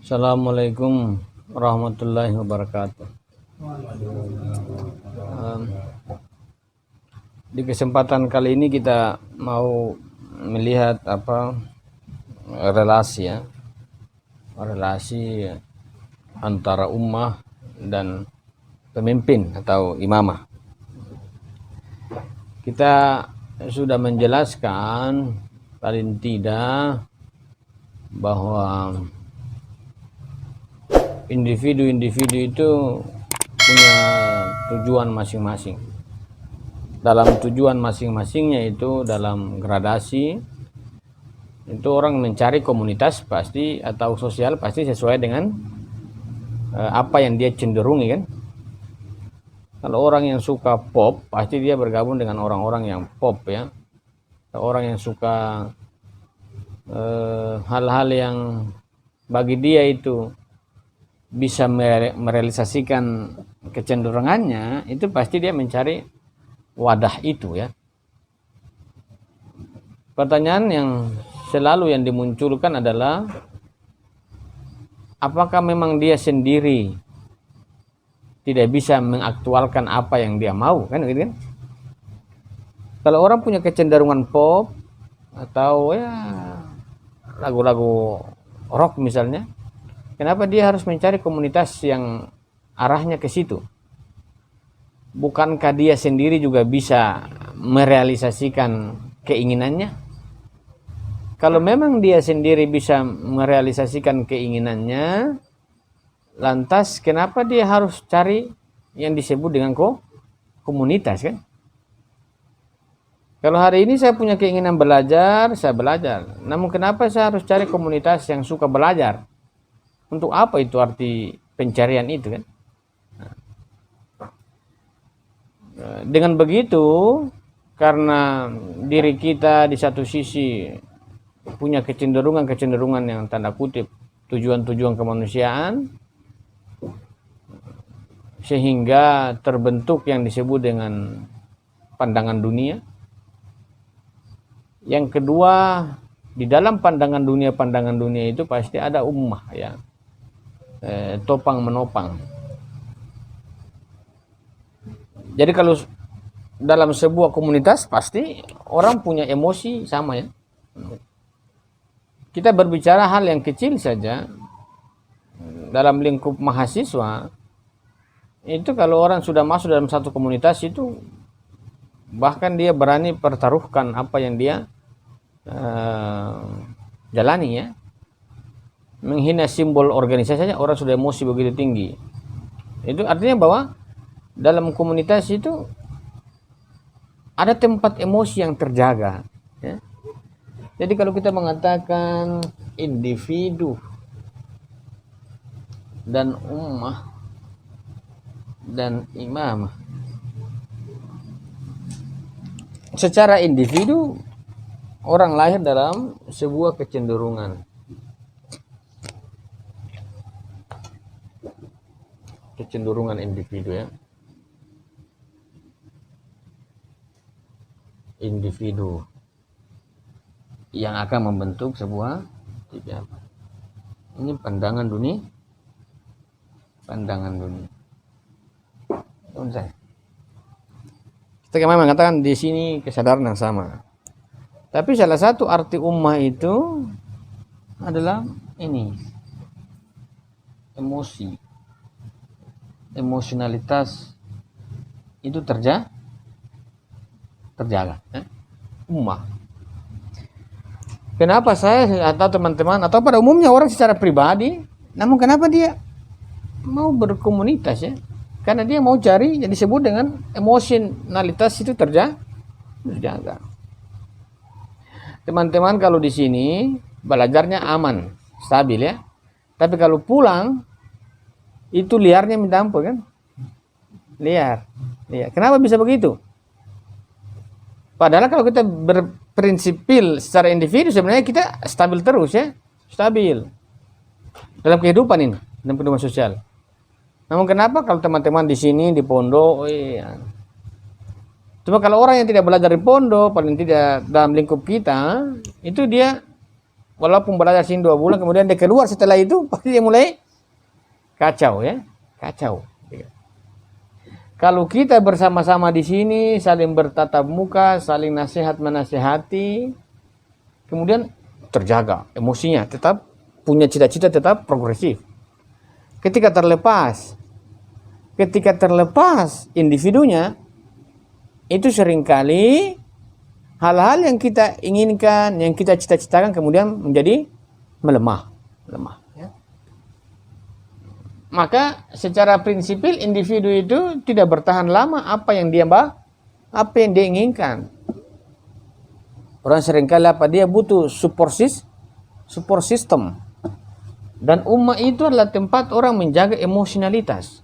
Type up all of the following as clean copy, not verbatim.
Assalamualaikum warahmatullahi wabarakatuh. Em, di kesempatan kali ini kita mau melihat relasi antara ummah dan pemimpin atau imamah. Kita sudah menjelaskan paling tidak bahwa individu-individu itu punya tujuan masing-masing. Dalam tujuan masing-masingnya itu dalam gradasi itu orang mencari komunitas pasti atau sosial pasti sesuai dengan apa yang dia cenderungi kan. Kalau orang yang suka pop pasti dia bergabung dengan orang-orang yang pop ya. Orang yang suka hal-hal yang bagi dia itu bisa merealisasikan kecenderungannya, itu pasti dia mencari wadah itu ya. Pertanyaan yang selalu yang dimunculkan adalah apakah memang dia sendiri tidak bisa mengaktualkan apa yang dia mau kan gitu kan. Kalau orang punya kecenderungan pop atau ya lagu-lagu rock misalnya, kenapa dia harus mencari komunitas yang arahnya ke situ? Bukankah dia sendiri juga bisa merealisasikan keinginannya? Kalau memang dia sendiri bisa merealisasikan keinginannya, lantas kenapa dia harus cari yang disebut dengan komunitas kan? Kalau hari ini saya punya keinginan belajar, saya belajar. Namun kenapa saya harus cari komunitas yang suka belajar? Untuk apa itu arti pencarian itu kan? Dengan begitu, karena diri kita di satu sisi punya kecenderungan yang tanda kutip tujuan-tujuan kemanusiaan, sehingga terbentuk yang disebut dengan pandangan dunia. Yang kedua, di dalam pandangan dunia itu pasti ada ummah ya, topang menopang. Jadi kalau dalam sebuah komunitas pasti orang punya emosi sama ya. Kita berbicara hal yang kecil saja dalam lingkup mahasiswa, itu kalau orang sudah masuk dalam satu komunitas itu bahkan dia berani pertaruhkan apa yang dia jalani ya. Menghina simbol organisasinya orang sudah emosi begitu tinggi. Itu artinya bahwa dalam komunitas itu ada tempat emosi yang terjaga ya. Jadi kalau kita mengatakan individu dan ummah dan imamah, secara individu orang lahir dalam sebuah kecenderungan individu ya. Individu yang akan membentuk sebuah ini pandangan dunia. Kita memang mengatakan di sini kesadaran yang sama. Tapi salah satu arti ummah itu adalah ini emosionalitas itu terjaga ya? Ummah. Kenapa saya atau teman-teman atau pada umumnya orang secara pribadi, namun kenapa dia mau berkomunitas ya? Karena dia mau cari yang disebut dengan emosionalitas itu terjaga. Teman-teman kalau di sini belajarnya aman, stabil ya. Tapi kalau pulang itu liarnya minta ampun kan? Liar. Kenapa bisa begitu? Padahal kalau kita berprinsipil secara individu sebenarnya kita stabil terus ya. Stabil. Dalam kehidupan ini, dalam kehidupan sosial. Namun kenapa kalau teman-teman di sini di pondok cuma kalau orang yang tidak belajar di pondok, paling tidak dalam lingkup kita, itu dia walaupun belajar sini 2 bulan, kemudian dia keluar setelah itu, pasti dia mulai kacau ya, kacau. Kalau kita bersama-sama di sini, saling bertatap muka, saling nasihat menasihati, kemudian terjaga emosinya, tetap punya cita-cita, tetap progresif. Ketika terlepas individunya, itu seringkali hal-hal yang kita inginkan, yang kita cita-citakan kemudian menjadi melemah. Ya. Maka secara prinsipil individu itu tidak bertahan lama apa yang dia inginkan. Orang seringkali dia butuh support system. Dan ummah itu adalah tempat orang menjaga emosionalitas.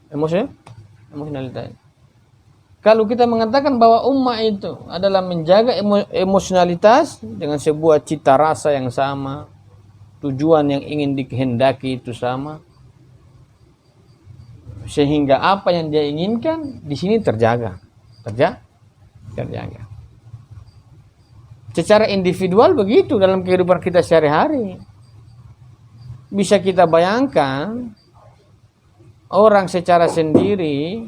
Emosionalitas. Kalau kita mengatakan bahwa ummah itu adalah menjaga emosionalitas dengan sebuah cita rasa yang sama, tujuan yang ingin dikehendaki itu sama, sehingga apa yang dia inginkan di sini terjaga. Secara individual begitu dalam kehidupan kita sehari-hari. Bisa kita bayangkan orang secara sendiri,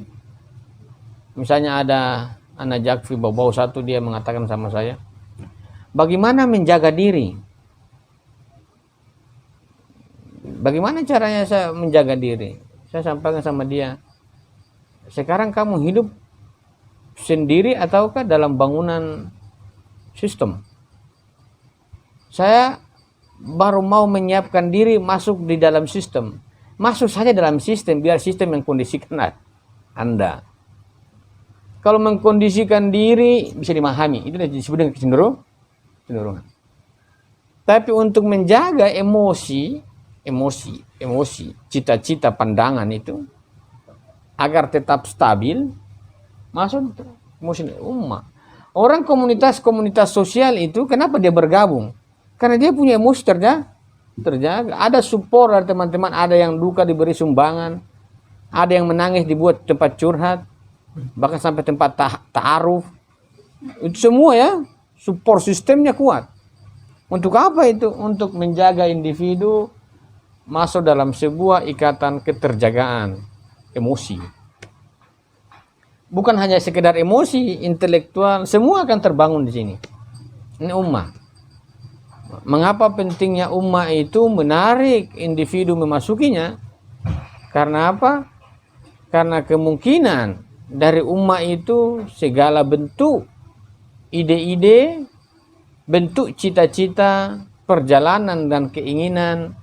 misalnya ada anak Jakfi bau satu, dia mengatakan sama saya, bagaimana menjaga diri? Bagaimana caranya saya menjaga diri? Saya sampaikan sama dia, sekarang kamu hidup sendiri ataukah dalam bangunan sistem? Saya baru mau menyiapkan diri masuk di dalam sistem. Masuk saja dalam sistem, biar sistem yang kondisikan Anda. Kalau mengkondisikan diri bisa dimahami, itu disebut dengan kecenderungan. Tapi untuk menjaga emosi, cita-cita, pandangan itu agar tetap stabil, masuk emosi ummah. Orang komunitas sosial itu kenapa dia bergabung? Karena dia punya emosi terjaga. Ada support dari teman-teman, ada yang duka diberi sumbangan, ada yang menangis dibuat tempat curhat, bahkan sampai tempat ta'aruf. Itu semua ya, support sistemnya kuat. Untuk apa itu? Untuk menjaga individu masuk dalam sebuah ikatan keterjagaan emosi. Bukan hanya sekedar emosi, intelektual, semua akan terbangun di sini. Ini ummah. Mengapa pentingnya ummah itu menarik individu memasukinya? Karena apa? Karena kemungkinan dari ummah itu segala bentuk ide-ide, bentuk cita-cita, perjalanan dan keinginan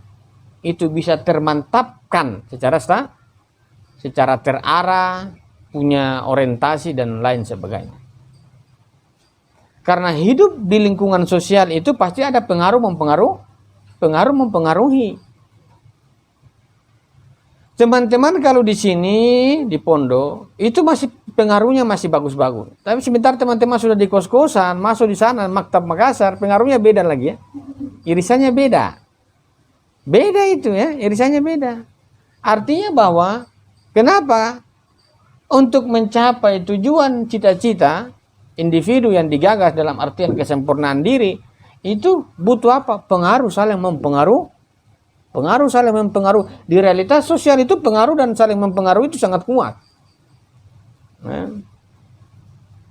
itu bisa termantapkan secara terarah, punya orientasi dan lain sebagainya. Karena hidup di lingkungan sosial itu pasti ada pengaruh mempengaruhi. Teman-teman kalau di sini di pondok itu masih pengaruhnya masih bagus-bagus. Tapi sebentar teman-teman sudah di kos-kosan, masuk di sana Maktab Makassar, pengaruhnya beda lagi ya. Irisannya beda. Beda itu ya, irisannya beda. Artinya bahwa kenapa? Untuk mencapai tujuan cita-cita individu yang digagas dalam artian kesempurnaan diri itu butuh apa? Pengaruh saling mempengaruhi. Di realitas sosial itu pengaruh dan saling mempengaruhi itu sangat kuat. Nah,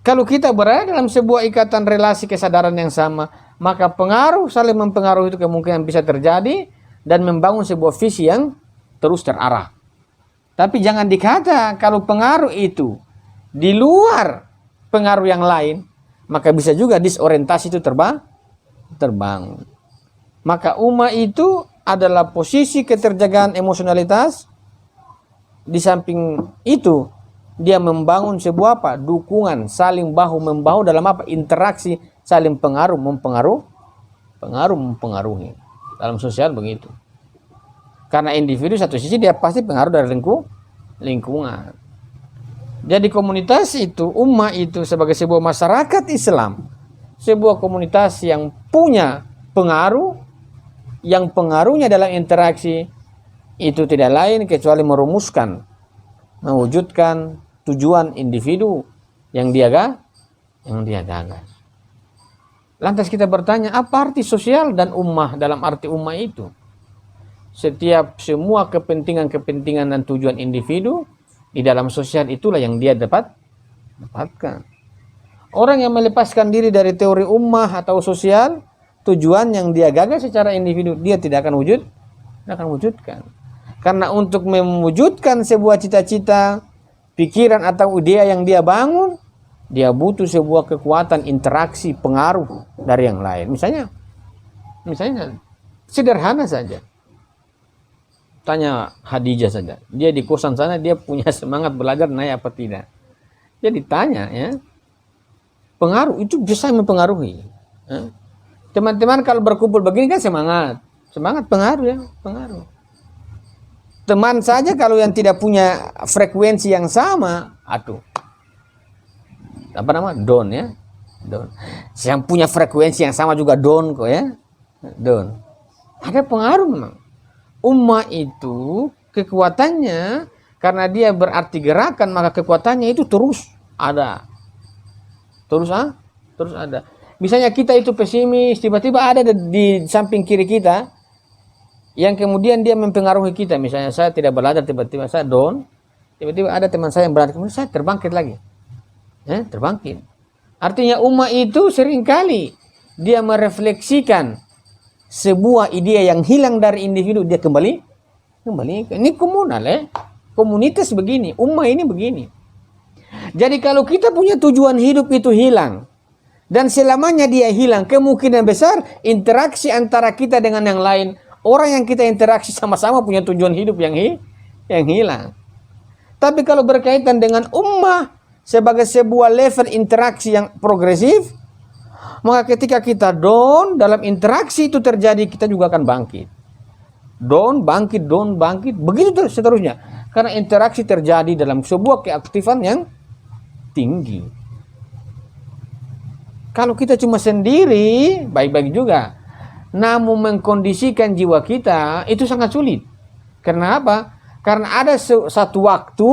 kalau kita berada dalam sebuah ikatan relasi kesadaran yang sama, maka pengaruh saling mempengaruhi itu kemungkinan bisa terjadi dan membangun sebuah visi yang terus terarah. Tapi jangan dikata kalau pengaruh itu di luar pengaruh yang lain, maka bisa juga disorientasi itu terbangun. Maka ummah itu adalah posisi keterjagaan emosionalitas. Di samping itu, dia membangun sebuah apa? Dukungan, saling bahu membahu dalam apa? Interaksi, saling mempengaruhi. Dalam sosial begitu. Karena individu satu sisi dia pasti pengaruh dari lingkungan. Jadi komunitas itu, ummah itu sebagai sebuah masyarakat Islam, sebuah komunitas yang punya pengaruh, yang pengaruhnya dalam interaksi itu tidak lain kecuali merumuskan, mewujudkan tujuan individu yang dia gagas. Lantas kita bertanya, apa arti sosial dan ummah dalam arti ummah itu? Semua kepentingan-kepentingan dan tujuan individu di dalam sosial itulah yang dia dapatkan. Orang yang melepaskan diri dari teori ummah atau sosial, tujuan yang dia gagas secara individu, dia tidak akan wujudkan. Karena untuk mewujudkan sebuah cita-cita, pikiran atau ide yang dia bangun, dia butuh sebuah kekuatan interaksi pengaruh dari yang lain. Misalnya sederhana saja. Tanya Khadijah saja. Dia di kosan sana, dia punya semangat belajar naik apa tidak. Dia ditanya, ya. Pengaruh itu bisa mempengaruhi. Teman-teman kalau berkumpul begini kan semangat pengaruh, ya, pengaruh. Teman saja kalau yang tidak punya frekuensi yang sama, down, ya, down. Yang punya frekuensi yang sama juga down kok, ya, down. Ada pengaruh memang. Ummah itu kekuatannya karena dia berarti gerakan, maka kekuatannya itu terus ada. Terus ada. Misalnya kita itu pesimis, tiba-tiba ada di samping kiri kita yang kemudian dia mempengaruhi kita. Misalnya saya tidak belajar, tiba-tiba saya down, tiba-tiba ada teman saya yang berada, kemudian saya terbangkit lagi. Terbangkit. Artinya ummah itu seringkali dia merefleksikan sebuah ide yang hilang dari individu, dia kembali. Ini komunal, komunitas begini, ummah ini begini. Jadi kalau kita punya tujuan hidup itu hilang, dan selamanya dia hilang, kemungkinan besar interaksi antara kita dengan yang lain, orang yang kita interaksi sama-sama punya tujuan hidup yang hilang. Tapi kalau berkaitan dengan ummah sebagai sebuah level interaksi yang progresif, maka ketika kita down, dalam interaksi itu terjadi, kita juga akan bangkit. Down, bangkit, begitu seterusnya. Karena interaksi terjadi dalam sebuah keaktifan yang tinggi. Kalau kita cuma sendiri, baik-baik juga. Namun mengkondisikan jiwa kita, itu sangat sulit. Karena apa? Karena ada satu waktu,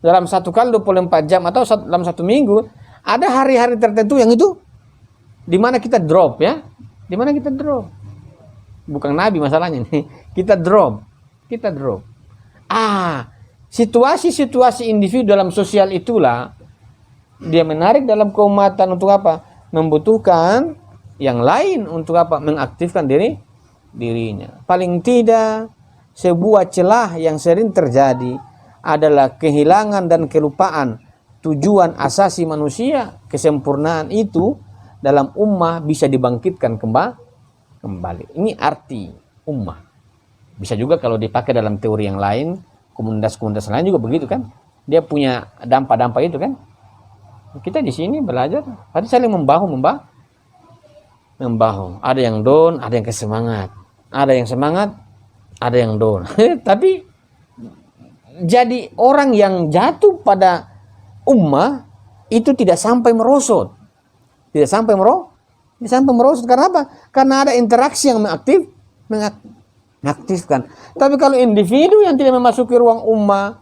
dalam satu kali 24 jam, atau dalam satu minggu, ada hari-hari tertentu yang itu di mana kita drop, ya. Di mana kita drop. Bukan Nabi masalahnya nih. Kita drop. Situasi-situasi individu dalam sosial itulah dia menarik dalam keumatan untuk apa? Membutuhkan yang lain untuk apa? Mengaktifkan dirinya. Paling tidak sebuah celah yang sering terjadi adalah kehilangan dan kelupaan tujuan asasi manusia. Kesempurnaan itu dalam ummah bisa dibangkitkan kembali. Ini arti ummah. Bisa juga kalau dipakai dalam teori yang lain, komunitas-komunitas lain juga begitu kan. Dia punya dampak-dampak itu kan. Kita di sini belajar, tadi saling membahu. Ada yang down, ada yang kesemangat. Ada yang semangat, ada yang down. Tapi jadi orang yang jatuh pada ummah itu tidak sampai merosot. Tidak sampai merosot. Karena apa? Karena ada interaksi yang mengaktifkan. Tapi kalau individu yang tidak memasuki ruang ummah,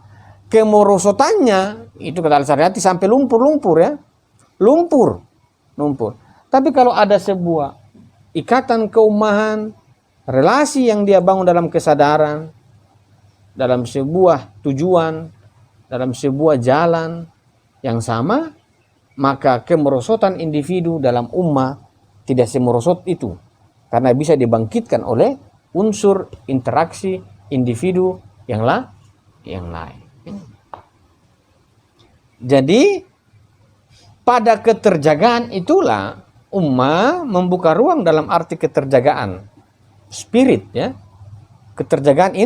kemerosotannya itu kata Al-Syariati sampai lumpur, ya. Lumpur. Tapi kalau ada sebuah ikatan keummahan, relasi yang dia bangun dalam kesadaran, dalam sebuah tujuan, dalam sebuah jalan yang sama, maka kemerosotan individu dalam ummah tidak semerosot itu. Karena bisa dibangkitkan oleh unsur interaksi individu yang lain. Jadi pada keterjagaan itulah ummah membuka ruang dalam arti keterjagaan spirit, ya. Keterjagaan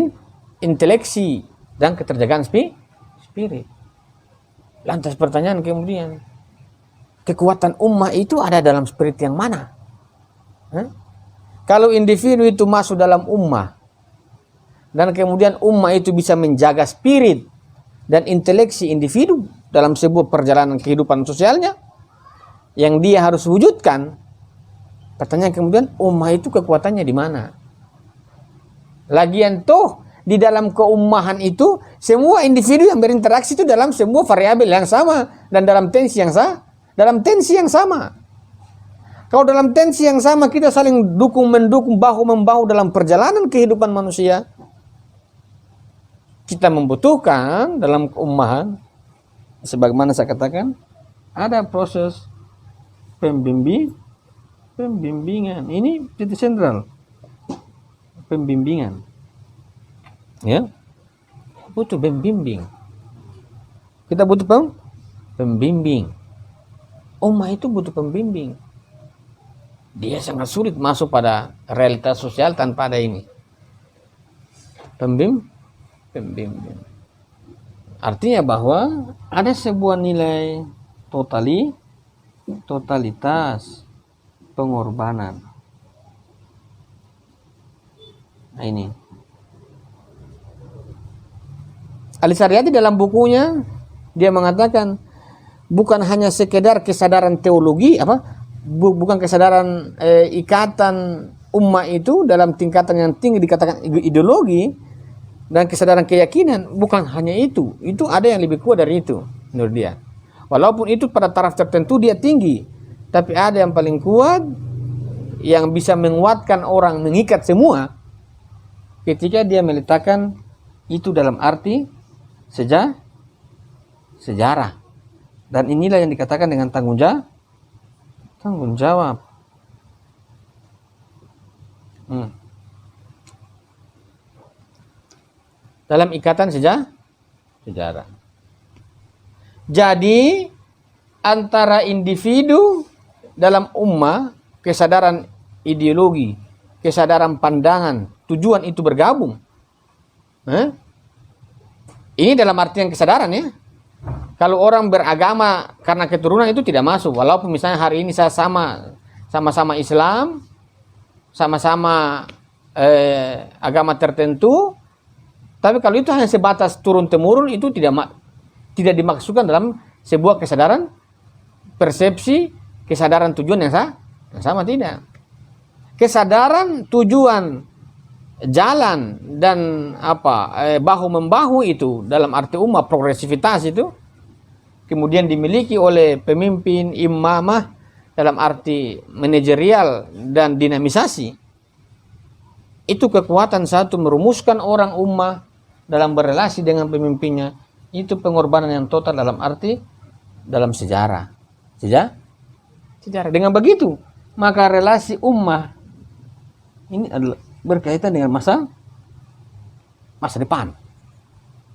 inteleksi dan keterjagaan spirit. Lantas pertanyaan kemudian, kekuatan ummah itu ada dalam spirit yang mana? Kalau individu itu masuk dalam ummah dan kemudian ummah itu bisa menjaga spirit dan inteleksi individu dalam sebuah perjalanan kehidupan sosialnya yang dia harus wujudkan, pertanyaan kemudian, ummah itu kekuatannya di mana? Lagian toh di dalam keummahan itu semua individu yang berinteraksi itu dalam semua variabel yang sama dan dalam tensi yang sama. Kalau dalam tensi yang sama kita saling dukung-mendukung, bahu-membahu dalam perjalanan kehidupan manusia, kita membutuhkan dalam keummahan, sebagaimana saya katakan, ada proses pembimbingan. Ini titik sentral. Pembimbingan. Ya. Butuh pembimbing. Kita butuh pembimbing. Ummah itu butuh pembimbing. Dia sangat sulit masuk pada realitas sosial tanpa ada ini. Pembimbing. Artinya bahwa ada sebuah nilai totalitas pengorbanan. Nah ini. Al-Syariati dalam bukunya dia mengatakan bukan hanya sekedar kesadaran teologi bukan kesadaran ikatan ummah itu dalam tingkatan yang tinggi dikatakan ideologi dan kesadaran keyakinan, bukan hanya itu ada yang lebih kuat dari itu menurut dia. Walaupun itu pada taraf tertentu dia tinggi, tapi ada yang paling kuat yang bisa menguatkan orang, mengikat semua ketika dia meletakkan itu dalam arti sejarah. Dan inilah yang dikatakan dengan tanggung jawab. Dalam ikatan sejarah. Jadi antara individu dalam ummah, kesadaran ideologi, kesadaran pandangan, tujuan itu bergabung. Ini dalam artian kesadaran ya. Kalau orang beragama karena keturunan itu tidak masuk. Walaupun misalnya hari ini saya sama-sama Islam, sama-sama agama tertentu, tapi kalau itu hanya sebatas turun-temurun, itu tidak dimaksudkan dalam sebuah kesadaran, persepsi, kesadaran tujuan yang sama tidak. Kesadaran tujuan, jalan dan bahu-membahu itu dalam arti ummah, progresivitas itu kemudian dimiliki oleh pemimpin imamah dalam arti manajerial dan dinamisasi. Itu kekuatan satu merumuskan orang ummah dalam berrelasi dengan pemimpinnya, itu pengorbanan yang total dalam arti dalam sejarah. Dengan begitu, maka relasi ummah ini adalah berkaitan dengan masa depan.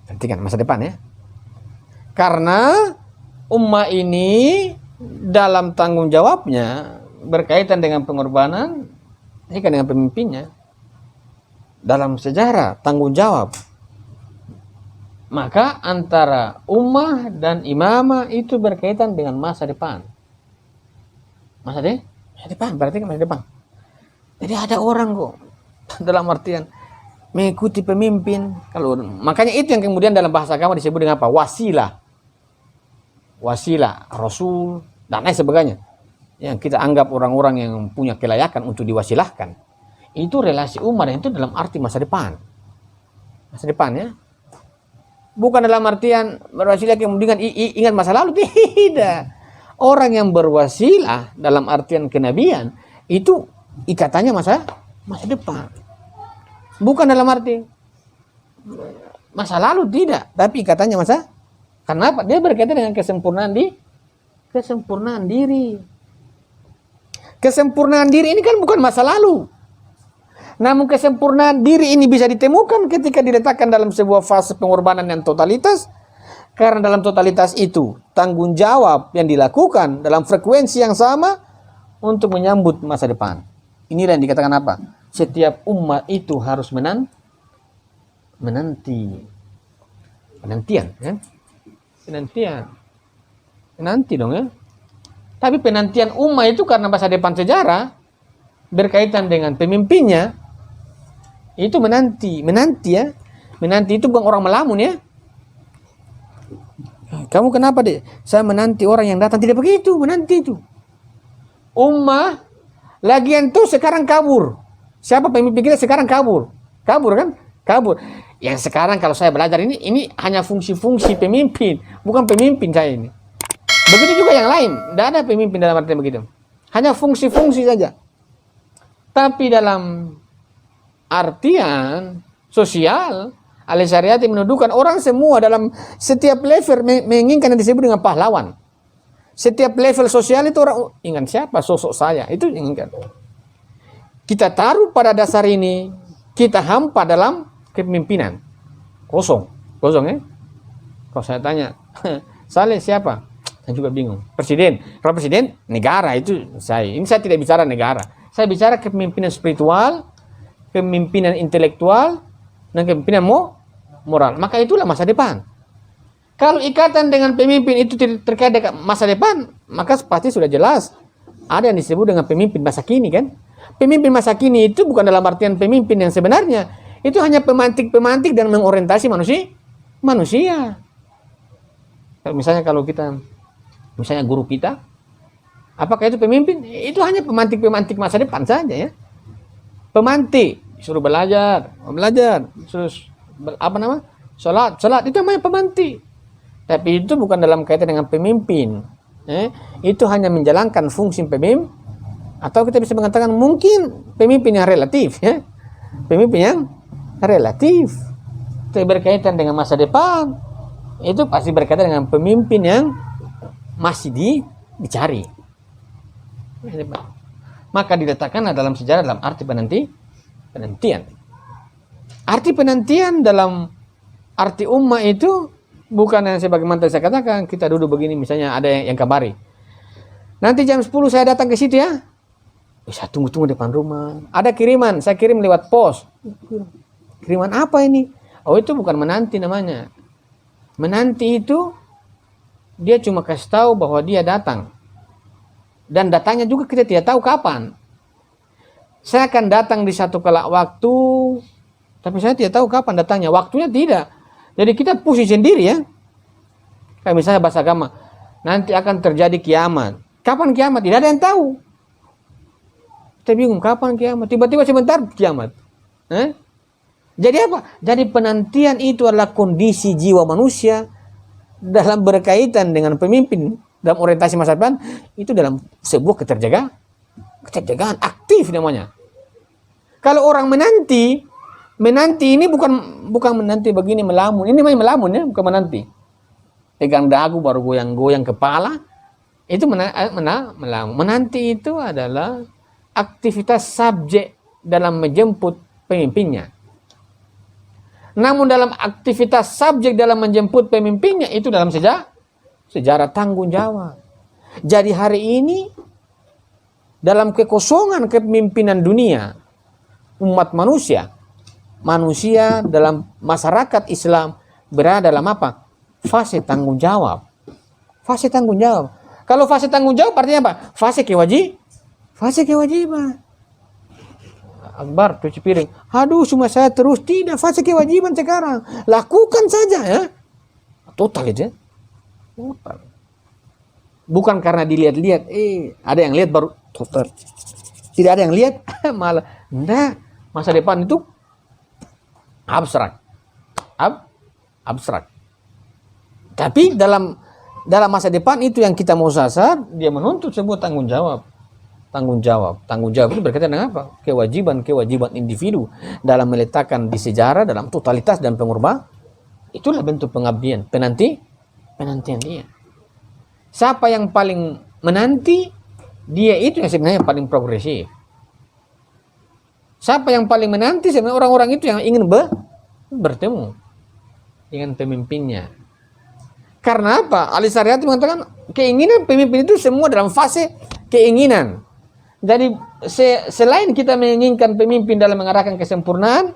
Perhatikan masa depan ya. Karena ummah ini dalam tanggung jawabnya berkaitan dengan pengorbanan dengan pemimpinnya. Dalam sejarah tanggung jawab. Maka antara ummah dan imamah itu berkaitan dengan masa depan. Masa depan, berarti kan masa depan. Jadi ada orang kok dalam artian mengikuti pemimpin. Makanya itu yang kemudian dalam bahasa agama disebut dengan apa? Wasilah, rasul dan lain sebagainya. Yang kita anggap orang-orang yang punya kelayakan untuk diwasilahkan. Itu relasi ummah itu dalam arti masa depan. Masa depan ya. Bukan dalam artian berwasilah kemudian ingat masa lalu, tidak. Orang yang berwasilah dalam artian kenabian itu ikatannya masa depan. Bukan dalam arti masa lalu, tidak, tapi ikatannya kenapa? Dia berkaitan dengan kesempurnaan diri. Kesempurnaan diri ini kan bukan masa lalu. Namun kesempurnaan diri ini bisa ditemukan ketika diletakkan dalam sebuah fase pengorbanan yang totalitas. Karena dalam totalitas itu tanggung jawab yang dilakukan dalam frekuensi yang sama untuk menyambut masa depan. Inilah yang dikatakan apa? Setiap umat itu harus penantian kan? Penanti dong ya. Tapi penantian umat itu karena masa depan sejarah berkaitan dengan pemimpinnya. Itu menanti ya. Menanti itu bukan orang melamun ya. Kamu kenapa deh? Saya menanti orang yang datang. Tidak begitu, menanti itu. Ummah lagian tuh sekarang kabur. Siapa pemimpin kita sekarang kabur? Kabur kan? Kabur. Yang sekarang kalau saya belajar ini hanya fungsi-fungsi pemimpin, bukan pemimpin saya ini. Begitu juga yang lain. Tidak ada pemimpin dalam arti begitu. hanya fungsi-fungsi saja. Tapi dalam artian sosial, Al-Syariati menuduhkan orang semua dalam setiap level menginginkan yang disebut dengan pahlawan. Setiap level sosial itu orang ingat siapa sosok saya, itu inginkan. Kita taruh pada dasar ini, kita hampa dalam kepemimpinan. Kosong ya. Kalau saya tanya, Saleh siapa? Saya juga bingung. Presiden. Kalau presiden, negara itu saya. Ini saya tidak bicara negara. Saya bicara kepemimpinan spiritual, kepemimpinan intelektual, dan kepemimpinan moral. Maka itulah masa depan. Kalau ikatan dengan pemimpin itu tidak terkait dengan masa depan, maka pasti sudah jelas. Ada yang disebut dengan pemimpin masa kini kan? Pemimpin masa kini itu bukan dalam artian pemimpin yang sebenarnya. Itu hanya pemantik-pemantik dan mengorientasi manusia. Kalau kita, misalnya guru kita, apakah itu pemimpin? Itu hanya pemantik-pemantik masa depan saja ya. Pemantik, suruh belajar, suruh sholat, itu namanya pemantik. Tapi itu bukan dalam kaitan dengan pemimpin. Itu hanya menjalankan fungsi pemimpin, atau kita bisa mengatakan mungkin pemimpin yang relatif ya. Pemimpin yang relatif. Itu berkaitan dengan masa depan. Itu pasti berkaitan dengan pemimpin yang masih dicari. Maka diletakkanlah dalam sejarah dalam arti penantian. Arti penantian dalam arti ummah itu bukan yang sebagaimana saya katakan, kita duduk begini misalnya ada yang kabari. Nanti jam 10 saya datang ke situ ya. Bisa tunggu depan rumah. Ada kiriman, saya kirim lewat pos. Kiriman apa ini? Oh itu bukan menanti namanya. Menanti itu dia cuma kasih tahu bahwa dia datang. Dan datangnya juga kita tidak tahu kapan. Saya akan datang di satu kala waktu, tapi saya tidak tahu kapan datangnya. Waktunya tidak. Jadi kita pusing sendiri ya. Kayak misalnya bahasa agama, nanti akan terjadi kiamat. Kapan kiamat? Tidak ada yang tahu. Kita bingung kapan kiamat. Tiba-tiba sebentar kiamat. Jadi apa? Jadi penantian itu adalah kondisi jiwa manusia dalam berkaitan dengan pemimpin dalam orientasi masa depan, itu dalam sebuah keterjagaan aktif namanya. Kalau orang menanti ini bukan menanti begini melamun. Ini namanya melamun ya, bukan menanti. Pegang dagu baru goyang-goyang kepala. Itu melamun. Menanti itu adalah aktivitas subjek dalam menjemput pemimpinnya. Namun dalam aktivitas subjek dalam menjemput pemimpinnya itu dalam sejarah tanggung jawab. Jadi hari ini dalam kekosongan kepemimpinan dunia umat manusia dalam masyarakat Islam berada dalam apa? Fase tanggung jawab. Fase tanggung jawab. Kalau fase tanggung jawab artinya apa? Fase kewajiban. Akbar cuci piring. Aduh, cuma saya terus tidak. Fase kewajiban sekarang. Lakukan saja ya. Total itu ya. Total. Bukan karena dilihat-lihat. Ada yang lihat baru total. Tidak ada yang lihat malah. Enggak. Masa depan itu abstrak. Abstrak. Tapi dalam masa depan itu yang kita mau sasar, dia menuntut sebuah tanggung jawab. Tanggung jawab itu berkaitan dengan apa? Kewajiban individu dalam meletakkan di sejarah dalam totalitas dan pengorbanan. Itulah bentuk pengabdian, penantian dia. Siapa yang paling menanti, dia itu yang sebenarnya paling progresif. Siapa yang paling menanti, sebenarnya orang-orang itu yang ingin bertemu dengan pemimpinnya. Karena apa? Al-Syariati mengatakan keinginan pemimpin itu semua dalam fase keinginan. Jadi selain kita menginginkan pemimpin dalam mengarahkan kesempurnaan,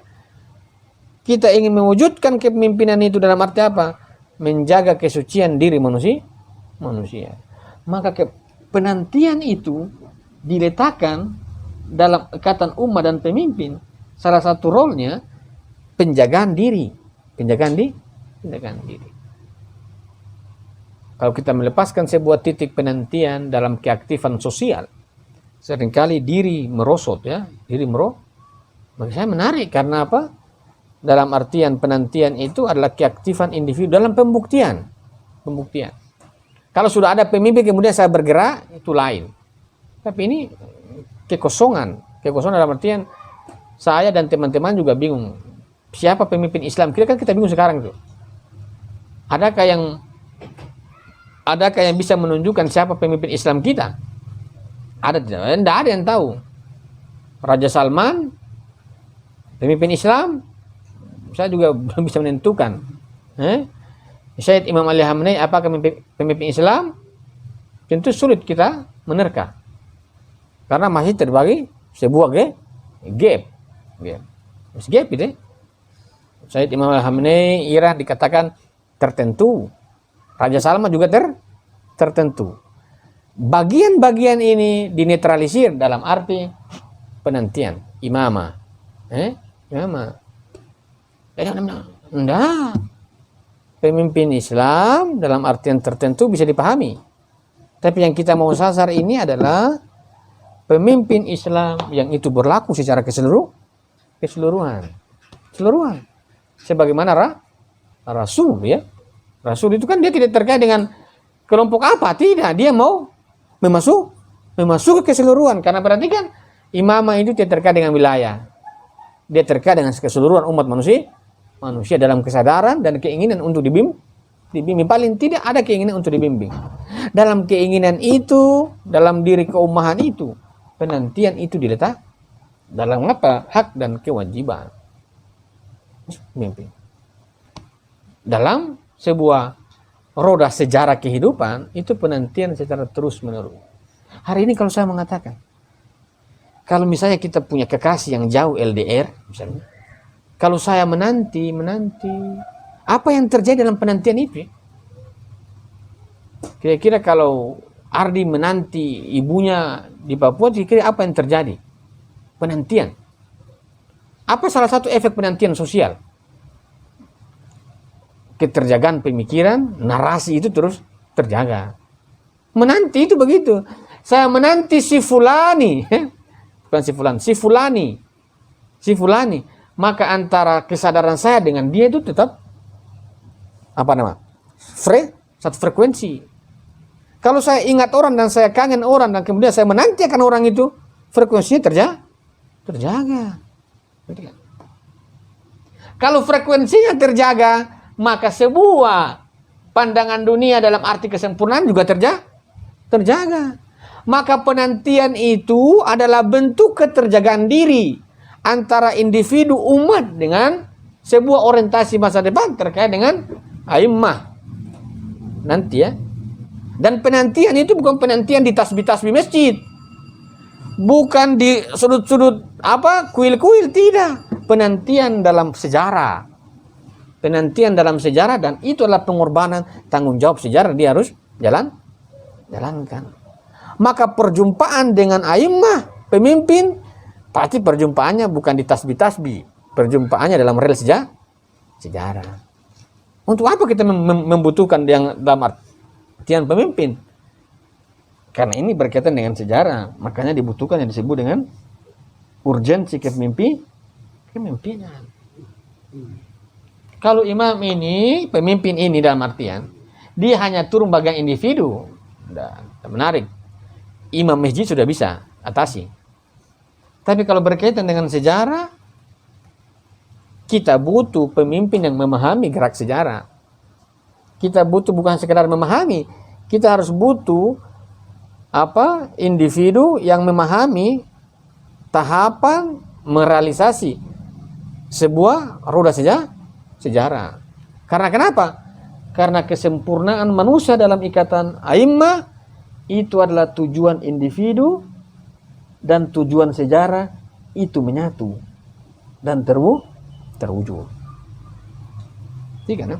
kita ingin mewujudkan kepemimpinan itu dalam arti apa? Menjaga kesucian diri manusia. Maka penantian itu diletakkan dalam ikatan umat dan pemimpin. Salah satu role-nya penjagaan diri. Kalau kita melepaskan sebuah titik penantian dalam keaktifan sosial, seringkali diri merosot ya, bagi saya menarik karena apa? Dalam artian penantian itu adalah keaktifan individu dalam pembuktian. Kalau sudah ada pemimpin kemudian saya bergerak, itu lain. Tapi ini kekosongan dalam artian saya dan teman-teman juga bingung. Siapa pemimpin Islam? Kira kan kita bingung sekarang tuh. Adakah yang bisa menunjukkan siapa pemimpin Islam kita? Ada tidak? Tidak ada yang tahu. Raja Salman, pemimpin Islam, saya juga belum bisa menentukan. Syed Imam Ali Khamenei apakah pemimpin Islam? Tentu sulit kita menerka. Karena masih terbagi sebuah gap itu. Syed Imam Ali Khamenei Iran dikatakan tertentu. Raja Salman juga tertentu. Bagian-bagian ini dinetralisir dalam arti penantian imamah. Imamah. Enggak. Pemimpin Islam dalam artian tertentu bisa dipahami. Tapi yang kita mau sasar ini adalah pemimpin Islam yang itu berlaku secara keseluruhan. Sebagaimana Rasul ya. Rasul itu kan dia tidak terkait dengan kelompok apa, tidak. Dia mau memasuki keseluruhan. Karena berarti kan imamah itu tidak terkait dengan wilayah. Dia terkait dengan keseluruhan umat manusia dalam kesadaran dan keinginan untuk dibimbing. Paling tidak ada keinginan untuk dibimbing. Dalam keinginan itu, dalam diri keumahan itu, penantian itu diletak dalam apa? Hak dan kewajiban. Mimpi. Dalam sebuah roda sejarah kehidupan, itu penantian secara terus-menerus. Hari ini kalau saya mengatakan, kalau misalnya kita punya kekasih yang jauh LDR, misalnya, kalau saya menanti, apa yang terjadi dalam penantian itu? Kira-kira kalau Ardi menanti ibunya di Papua, kira-kira apa yang terjadi? Penantian. Apa salah satu efek penantian sosial? Keterjagaan pemikiran, narasi itu terus terjaga. Menanti itu begitu. Saya menanti si Fulani. Bukan si Fulani. Si Fulani. Maka antara kesadaran saya dengan dia itu tetap satu frekuensi. Kalau saya ingat orang dan saya kangen orang dan kemudian saya menanti akan orang itu, frekuensinya terjaga. Kalau frekuensinya terjaga, maka sebuah pandangan dunia dalam arti kesempurnaan juga terjaga. Maka penantian itu adalah bentuk keterjagaan diri antara individu umat dengan sebuah orientasi masa depan terkait dengan a'immah. Nanti ya. Dan penantian itu bukan penantian di tasbih-tasbih masjid. Bukan di sudut-sudut kuil-kuil, tidak. Penantian dalam sejarah. Penantian dalam sejarah, dan itu adalah pengorbanan tanggung jawab sejarah dia harus jalankan. Maka perjumpaan dengan a'immah, pemimpin, pasti perjumpaannya bukan di tasbih-tasbih. Perjumpaannya dalam rel sejarah. Untuk apa kita membutuhkan yang dalam artian pemimpin? Karena ini berkaitan dengan sejarah. Makanya dibutuhkan yang disebut dengan urgensi kepemimpinan. Kalau imam ini, pemimpin ini dalam artian, dia hanya turun bagian individu. Dan menarik. Imam masjid sudah bisa atasi. Tapi kalau berkaitan dengan sejarah, kita butuh pemimpin yang memahami gerak sejarah. Kita butuh bukan sekedar memahami, kita harus butuh individu yang memahami tahapan merealisasi sebuah roda sejarah. Karena kenapa? Karena kesempurnaan manusia dalam ikatan a'immah itu adalah tujuan individu dan tujuan sejarah itu menyatu dan terwujud. Tiga,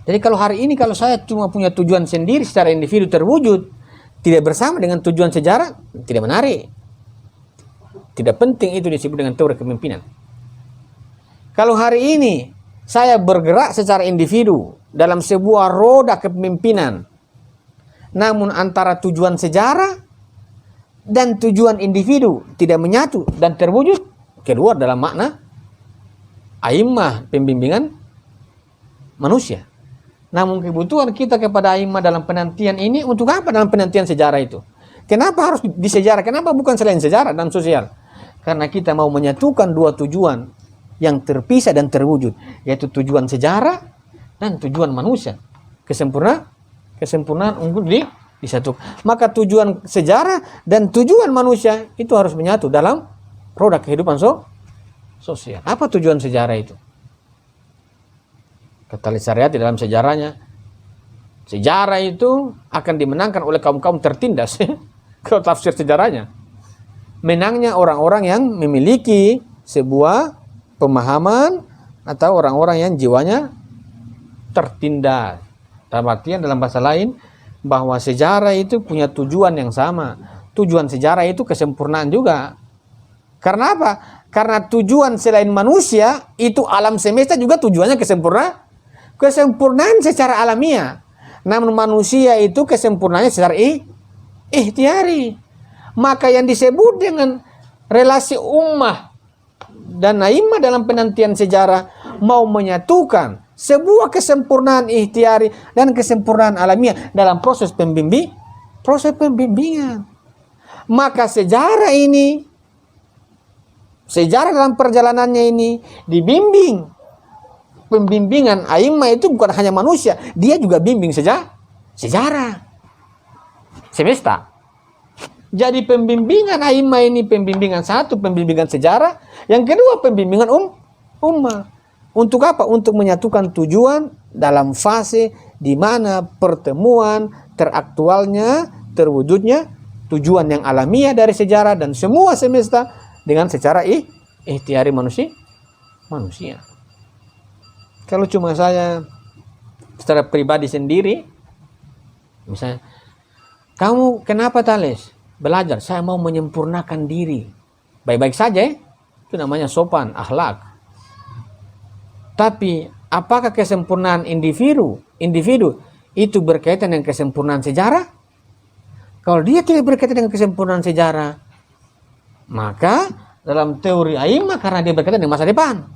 Jadi kalau hari ini kalau saya cuma punya tujuan sendiri secara individu terwujud, tidak bersama dengan tujuan sejarah, tidak menarik. Tidak penting itu disebut dengan teori kepemimpinan. Kalau hari ini saya bergerak secara individu dalam sebuah roda kepemimpinan, namun antara tujuan sejarah dan tujuan individu tidak menyatu dan terwujud, keluar dalam makna a'immah pembimbingan manusia. Namun kebutuhan kita kepada a'immah dalam penantian ini untuk apa dalam penantian sejarah itu? Kenapa harus di sejarah? Kenapa bukan selain sejarah dan sosial? Karena kita mau menyatukan dua tujuan yang terpisah dan terwujud, yaitu tujuan sejarah dan tujuan manusia. Kesempurnaan untuk disatukan. Maka tujuan sejarah dan tujuan manusia itu harus menyatu dalam roda kehidupan sosial. Apa tujuan sejarah itu? Kata Syariati dalam sejarahnya, sejarah itu akan dimenangkan oleh kaum-kaum tertindas. Kalau tafsir sejarahnya, menangnya orang-orang yang memiliki sebuah pemahaman atau orang-orang yang jiwanya tertindas. Dalam artian, dalam bahasa lain, bahwa sejarah itu punya tujuan yang sama. Tujuan sejarah itu kesempurnaan juga. Karena apa? Karena tujuan selain manusia itu alam semesta juga tujuannya kesempurnaan secara alamiah. Namun manusia itu kesempurnaannya secara ikhtiari. Maka yang disebut dengan relasi ummah dan a'immah dalam penantian sejarah mau menyatukan sebuah kesempurnaan ikhtiari dan kesempurnaan alamiah dalam proses pembimbingan. Maka sejarah dalam perjalanannya ini dibimbing. Pembimbingan a'immah itu bukan hanya manusia, dia juga bimbing sejarah semesta. Jadi pembimbingan a'immah ini pembimbingan satu, pembimbingan sejarah. Yang kedua pembimbingan ummah. Untuk apa? Untuk menyatukan tujuan dalam fase di mana pertemuan teraktualnya, terwujudnya tujuan yang alamiah dari sejarah dan semua semesta dengan secara ikhtiari manusia. Kalau cuma saya secara pribadi sendiri, misalnya, kamu kenapa Thales belajar? Saya mau menyempurnakan diri. Baik-baik saja, itu namanya sopan, akhlak. Tapi apakah kesempurnaan individu itu berkaitan dengan kesempurnaan sejarah? Kalau dia tidak berkaitan dengan kesempurnaan sejarah, maka dalam teori a'immah karena dia berkaitan dengan masa depan,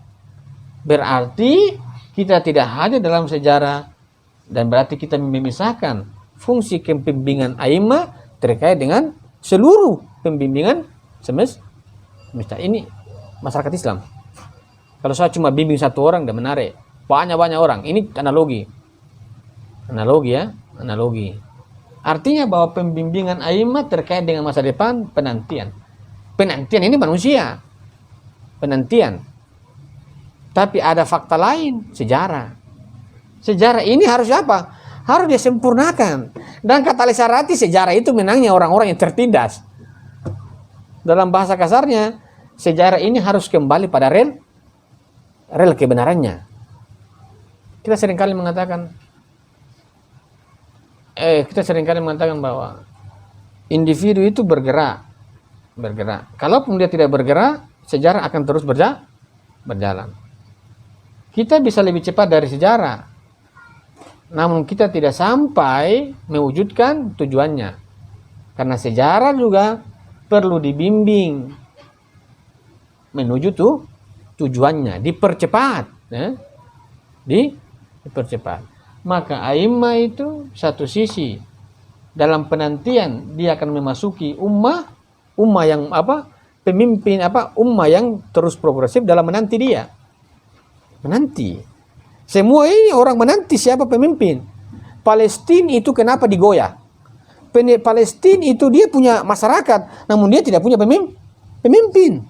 berarti kita tidak hadir dalam sejarah dan berarti kita memisahkan fungsi kepembimbingan a'immah terkait dengan seluruh pembimbingan semesta. Ini masyarakat Islam. Kalau saya cuma bimbing satu orang dan menarik banyak orang, ini analogi ya, analogi. Artinya bahwa pembimbingan a'immah terkait dengan masa depan, penantian ini manusia, penantian. Tapi ada fakta lain, sejarah ini harus apa? Harus disempurnakan. Dan kata Syariati, sejarah itu menangnya orang-orang yang tertindas. Dalam bahasa kasarnya, sejarah ini harus kembali pada rel kebenarannya. Kita seringkali mengatakan bahwa individu itu bergerak. Kalaupun dia tidak bergerak, sejarah akan terus berjalan. Kita bisa lebih cepat dari sejarah, namun kita tidak sampai mewujudkan tujuannya. Karena sejarah juga perlu dibimbing menuju tujuannya, dipercepat, dipercepat. Maka a'immah itu satu sisi dalam penantian dia akan memasuki ummah yang pemimpin ummah yang terus progresif dalam menanti. Semua ini orang menanti siapa pemimpin. Palestina itu kenapa digoyah? Palestina itu dia punya masyarakat, namun dia tidak punya pemimpin.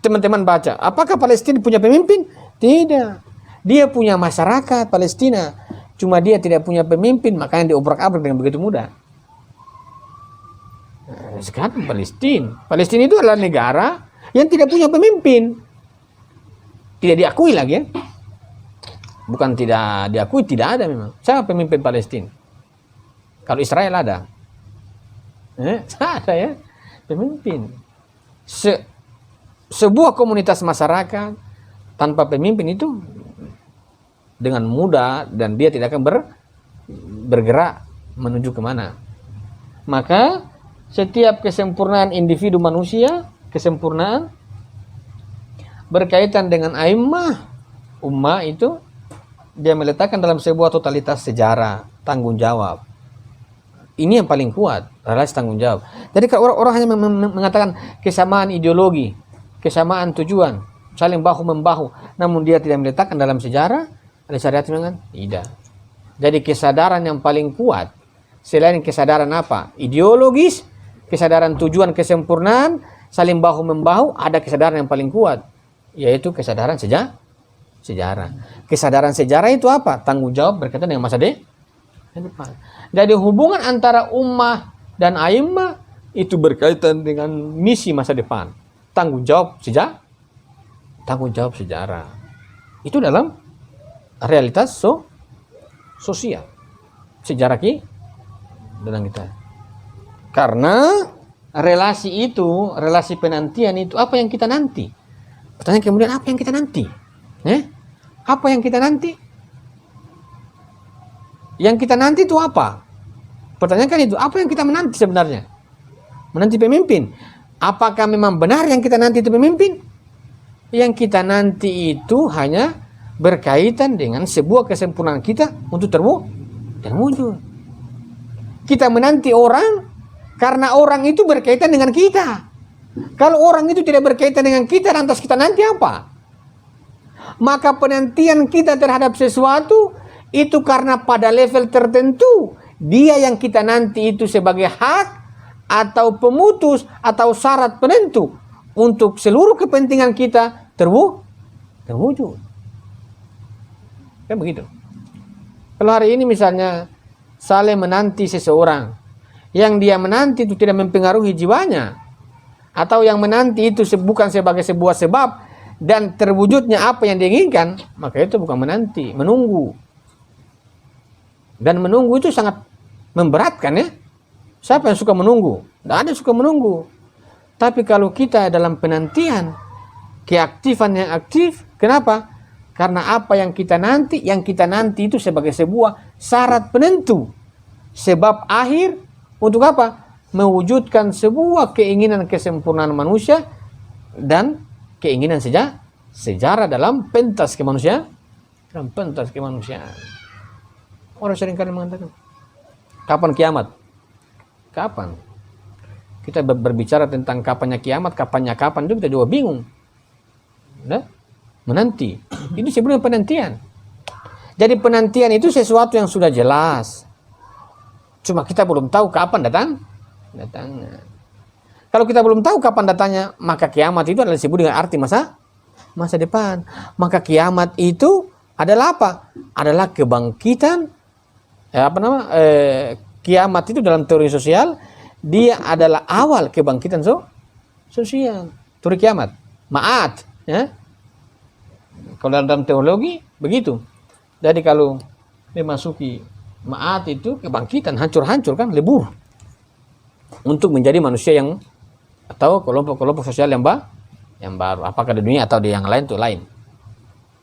Teman-teman baca, apakah Palestina punya pemimpin? Tidak. Dia punya masyarakat Palestina, cuma dia tidak punya pemimpin, makanya diobrak-abrik dengan begitu mudah. Sekarang Palestina itu adalah negara yang tidak punya pemimpin, tidak diakui lagi ya. Bukan tidak diakui, tidak ada memang. Siapa pemimpin Palestina? Kalau Israel ada, ada ya pemimpin. Sebuah komunitas masyarakat tanpa pemimpin itu dengan mudah dan dia tidak akan bergerak menuju kemana. Maka setiap kesempurnaan individu manusia, kesempurnaan berkaitan dengan a'immah ummah itu dia meletakkan dalam sebuah totalitas sejarah, tanggung jawab. ini yang paling kuat, relasi tanggung jawab. Jadi kalau orang hanya mengatakan kesamaan ideologi, kesamaan tujuan, saling bahu membahu, namun dia tidak meletakkan dalam sejarah, ada syariat dengan tidak. Jadi kesadaran yang paling kuat selain kesadaran apa? Ideologis, kesadaran tujuan kesempurnaan, saling bahu membahu, ada kesadaran yang paling kuat, yaitu kesadaran sejarah. Kesadaran sejarah itu apa? Tanggung jawab berkaitan dengan masa depan. Jadi hubungan antara ummah dan a'immah itu berkaitan dengan misi masa depan. Tanggung jawab sejarah. Itu dalam realitas sosial. Sejarah dalam kita. Karena relasi itu, relasi penantian itu apa yang kita nanti? Pertanyaan kemudian apa yang kita nanti? Apa yang kita nanti? Yang kita nanti itu apa? Pertanyaan kan itu, apa yang kita menanti sebenarnya? Menanti pemimpin. Apakah memang benar yang kita nanti itu pemimpin? Yang kita nanti itu hanya berkaitan dengan sebuah kesempurnaan kita untuk terwujud. Kita menanti orang karena orang itu berkaitan dengan kita. Kalau orang itu tidak berkaitan dengan kita, lantas kita nanti apa? Maka penantian kita terhadap sesuatu itu karena pada level tertentu dia yang kita nanti itu sebagai hak atau pemutus atau syarat penentu untuk seluruh kepentingan kita terwujud. Kan begitu. Kalau hari ini misalnya Saleh menanti seseorang, yang dia menanti itu tidak mempengaruhi jiwanya, atau yang menanti itu bukan sebagai sebuah sebab dan terwujudnya apa yang diinginkan, maka itu bukan menanti, menunggu. Dan menunggu itu sangat memberatkan ya. Siapa yang suka menunggu? Tidak ada yang suka menunggu. Tapi kalau kita dalam penantian, keaktifan yang aktif, kenapa? Karena apa yang kita nanti itu sebagai sebuah syarat penentu. Sebab akhir untuk apa? Mewujudkan sebuah keinginan kesempurnaan manusia dan keinginan sejarah dalam pentas kemanusiaan. Dalam pentas kemanusiaan. Orang seringkali mengatakan, kapan kiamat? Kapan? Kita berbicara tentang kapannya kiamat, kapan itu kita juga bingung. Nah, menanti. Ini sebelum penantian. Jadi penantian itu sesuatu yang sudah jelas. Cuma kita belum tahu kapan datangnya. Kalau kita belum tahu kapan datangnya, maka kiamat itu adalah disebut dengan arti masa depan. Maka kiamat itu adalah apa? Adalah kebangkitan. Kiamat itu dalam teori sosial dia adalah awal kebangkitan sosial. Teori kiamat, ma'at, ya. Kalau dalam teologi begitu. Jadi kalau memasuki ma'at itu kebangkitan, hancur kan, lebur. Untuk menjadi manusia yang atau kelompok-kelompok sosial yang baru, apakah di dunia atau di yang lain itu lain.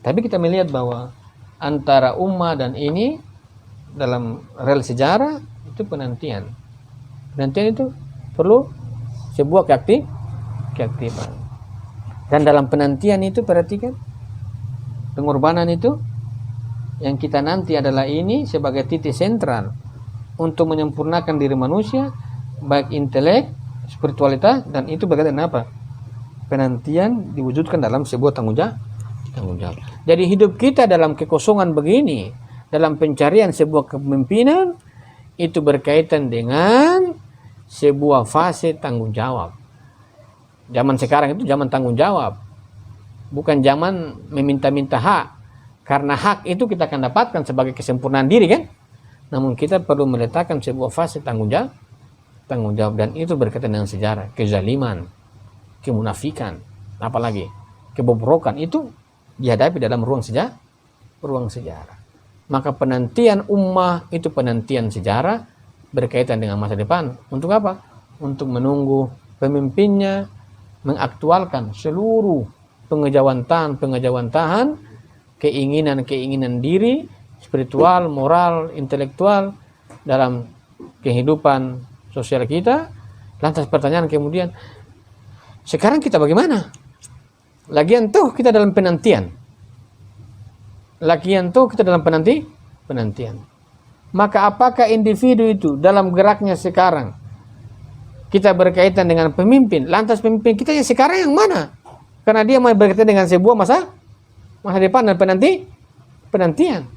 Tapi kita melihat bahwa antara ummah dan ini dalam rel sejarah itu penantian. Penantian itu perlu sebuah keaktifan. Dan dalam penantian itu perhatikan pengorbanan itu yang kita nanti adalah ini sebagai titik sentral untuk menyempurnakan diri manusia baik intelek, spiritualitas, dan itu berkaitan dengan apa? Penantian diwujudkan dalam sebuah tanggung jawab. Jadi hidup kita dalam kekosongan begini, dalam pencarian sebuah kepemimpinan itu berkaitan dengan sebuah fase tanggung jawab. Zaman sekarang itu zaman tanggung jawab, bukan zaman meminta-minta hak. Karena hak itu kita akan dapatkan sebagai kesempurnaan diri kan. Namun kita perlu meletakkan sebuah fase tanggung jawab, dan itu berkaitan dengan sejarah. Kezaliman, kemunafikan, apalagi kebobrokan itu dihadapi dalam ruang sejarah. Maka penantian ummah itu penantian sejarah berkaitan dengan masa depan. Untuk apa? Untuk menunggu pemimpinnya mengaktualkan seluruh pengejawantahan keinginan diri, spiritual, moral, intelektual dalam kehidupan sosial kita. Lantas pertanyaan kemudian, sekarang kita bagaimana? Lagian tuh kita dalam penantian. Penantian. Maka apakah individu itu dalam geraknya sekarang kita berkaitan dengan pemimpin, lantas pemimpin kita yang sekarang yang mana? Karena dia mau berkaitan dengan sebuah masa depan dan penantian.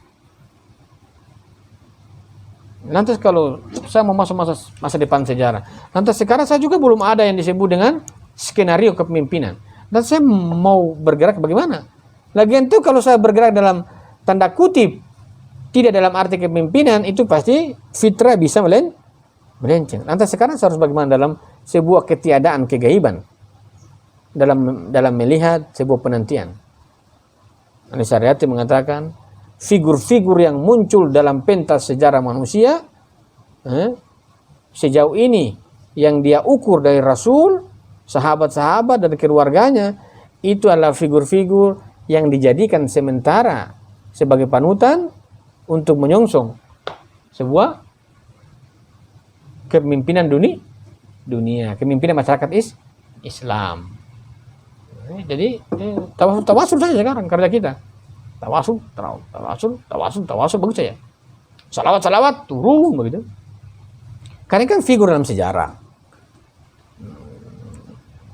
Lantas kalau saya mau masuk masa depan sejarah, lantas sekarang saya juga belum ada yang disebut dengan skenario kepemimpinan. Dan saya mau bergerak bagaimana? Lagian itu kalau saya bergerak dalam tanda kutip tidak dalam arti kepemimpinan, itu pasti fitrah bisa melenceng. Lantas sekarang saya harus bagaimana dalam sebuah ketiadaan kegaiban, dalam melihat sebuah penantian. Al-Syariati mengatakan figur-figur yang muncul dalam pentas sejarah manusia sejauh ini yang dia ukur dari Rasul, sahabat-sahabat dan keluarganya, itu adalah figur-figur yang dijadikan sementara sebagai panutan untuk menyongsong sebuah kepemimpinan dunia, kepemimpinan masyarakat Islam. Jadi tawasul saja sekarang kerja kita. Tawasul bagus saja. Salawat turun begitu. Karena kan figur dalam sejarah.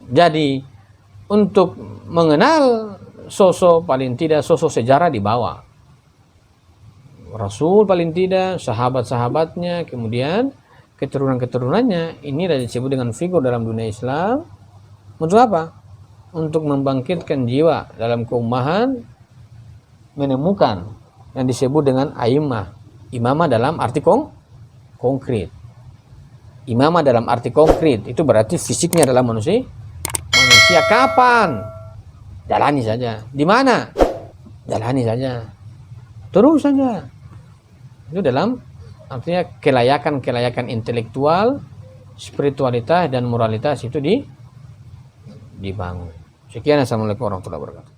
Jadi untuk mengenal sosok paling tidak sosok sejarah di bawah. Rasul paling tidak, sahabat-sahabatnya, kemudian keturunan-keturunannya, ini adalah disebut dengan figur dalam dunia Islam. Untuk apa? Untuk membangkitkan jiwa dalam keumahan, menemukan yang disebut dengan a'immah. Imamah dalam arti konkret. Imamah dalam arti konkret, itu berarti fisiknya adalah manusia. Kapan? Jalani saja. Di mana? Jalani saja. Terus saja. Itu dalam artinya kelayakan intelektual, spiritualitas dan moralitas itu dibangun. Sekian, assalamualaikum warahmatullahi wabarakatuh.